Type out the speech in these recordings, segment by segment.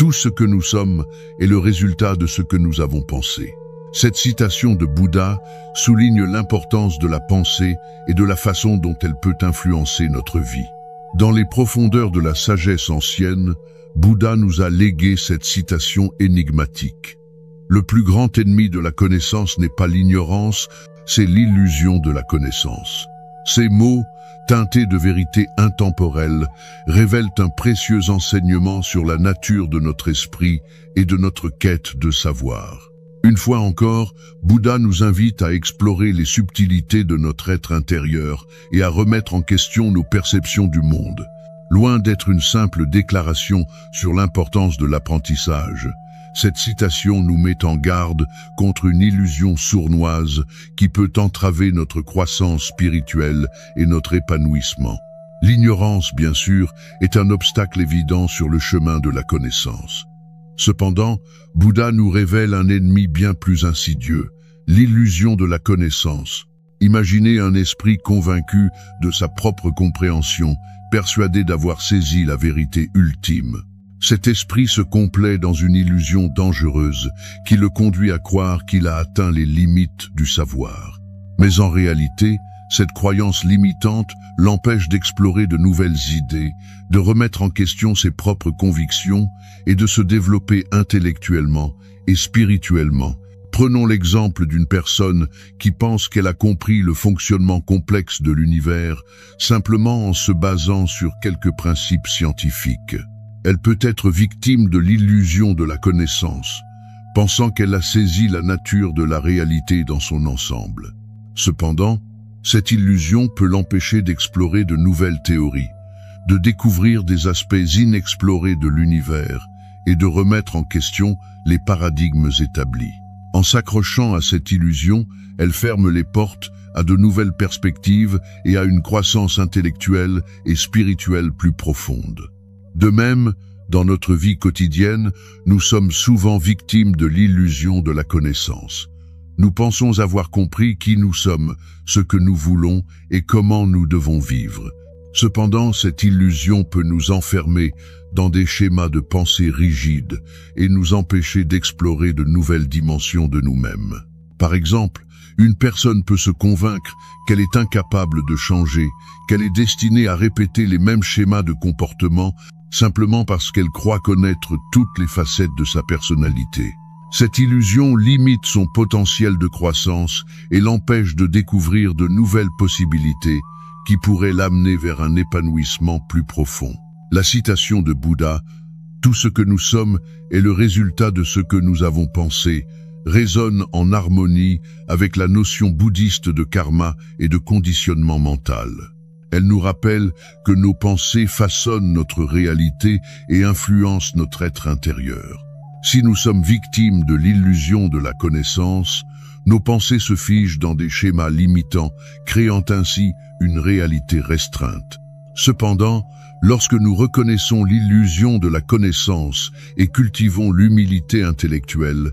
Tout ce que nous sommes est le résultat de ce que nous avons pensé. Cette citation de Bouddha souligne l'importance de la pensée et de la façon dont elle peut influencer notre vie. Dans les profondeurs de la sagesse ancienne, Bouddha nous a légué cette citation énigmatique. Le plus grand ennemi de la connaissance n'est pas l'ignorance, c'est l'illusion de la connaissance. Ces mots, teintés de vérité intemporelle, révèlent un précieux enseignement sur la nature de notre esprit et de notre quête de savoir. Une fois encore, Bouddha nous invite à explorer les subtilités de notre être intérieur et à remettre en question nos perceptions du monde. Loin d'être une simple déclaration sur l'importance de l'apprentissage, cette citation nous met en garde contre une illusion sournoise qui peut entraver notre croissance spirituelle et notre épanouissement. L'ignorance, bien sûr, est un obstacle évident sur le chemin de la connaissance. Cependant, Bouddha nous révèle un ennemi bien plus insidieux, l'illusion de la connaissance. Imaginez un esprit convaincu de sa propre compréhension, persuadé d'avoir saisi la vérité ultime. Cet esprit se complaît dans une illusion dangereuse qui le conduit à croire qu'il a atteint les limites du savoir. Mais en réalité, cette croyance limitante l'empêche d'explorer de nouvelles idées, de remettre en question ses propres convictions et de se développer intellectuellement et spirituellement. Prenons l'exemple d'une personne qui pense qu'elle a compris le fonctionnement complexe de l'univers simplement en se basant sur quelques principes scientifiques. Elle peut être victime de l'illusion de la connaissance, pensant qu'elle a saisi la nature de la réalité dans son ensemble. Cependant, cette illusion peut l'empêcher d'explorer de nouvelles théories, de découvrir des aspects inexplorés de l'univers et de remettre en question les paradigmes établis. En s'accrochant à cette illusion, elle ferme les portes à de nouvelles perspectives et à une croissance intellectuelle et spirituelle plus profonde. De même, dans notre vie quotidienne, nous sommes souvent victimes de l'illusion de la connaissance. Nous pensons avoir compris qui nous sommes, ce que nous voulons et comment nous devons vivre. Cependant, cette illusion peut nous enfermer dans des schémas de pensée rigides et nous empêcher d'explorer de nouvelles dimensions de nous-mêmes. Par exemple, une personne peut se convaincre qu'elle est incapable de changer, qu'elle est destinée à répéter les mêmes schémas de comportement simplement parce qu'elle croit connaître toutes les facettes de sa personnalité. Cette illusion limite son potentiel de croissance et l'empêche de découvrir de nouvelles possibilités qui pourraient l'amener vers un épanouissement plus profond. La citation de Bouddha, « Tout ce que nous sommes est le résultat de ce que nous avons pensé », résonne en harmonie avec la notion bouddhiste de karma et de conditionnement mental. Elle nous rappelle que nos pensées façonnent notre réalité et influencent notre être intérieur. Si nous sommes victimes de l'illusion de la connaissance, nos pensées se figent dans des schémas limitants, créant ainsi une réalité restreinte. Cependant, lorsque nous reconnaissons l'illusion de la connaissance et cultivons l'humilité intellectuelle,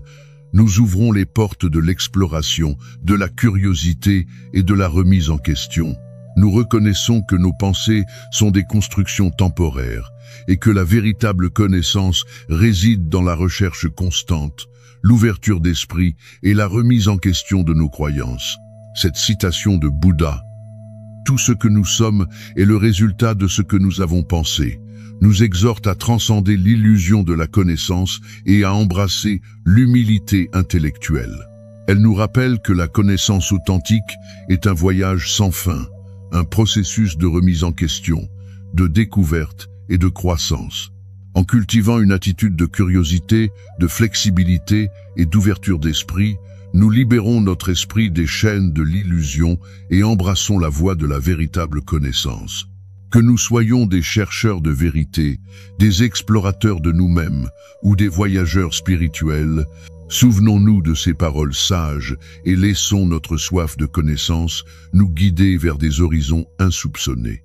nous ouvrons les portes de l'exploration, de la curiosité et de la remise en question. Nous reconnaissons que nos pensées sont des constructions temporaires et que la véritable connaissance réside dans la recherche constante, l'ouverture d'esprit et la remise en question de nos croyances. Cette citation de Bouddha, « Tout ce que nous sommes est le résultat de ce que nous avons pensé », nous exhorte à transcender l'illusion de la connaissance et à embrasser l'humilité intellectuelle. Elle nous rappelle que la connaissance authentique est un voyage sans fin, un processus de remise en question, de découverte et de croissance. En cultivant une attitude de curiosité, de flexibilité et d'ouverture d'esprit, nous libérons notre esprit des chaînes de l'illusion et embrassons la voie de la véritable connaissance. Que nous soyons des chercheurs de vérité, des explorateurs de nous-mêmes ou des voyageurs spirituels, souvenons-nous de ces paroles sages et laissons notre soif de connaissance nous guider vers des horizons insoupçonnés.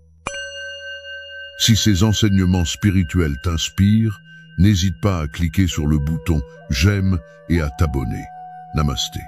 Si ces enseignements spirituels t'inspirent, n'hésite pas à cliquer sur le bouton « J'aime » et à t'abonner. Namasté.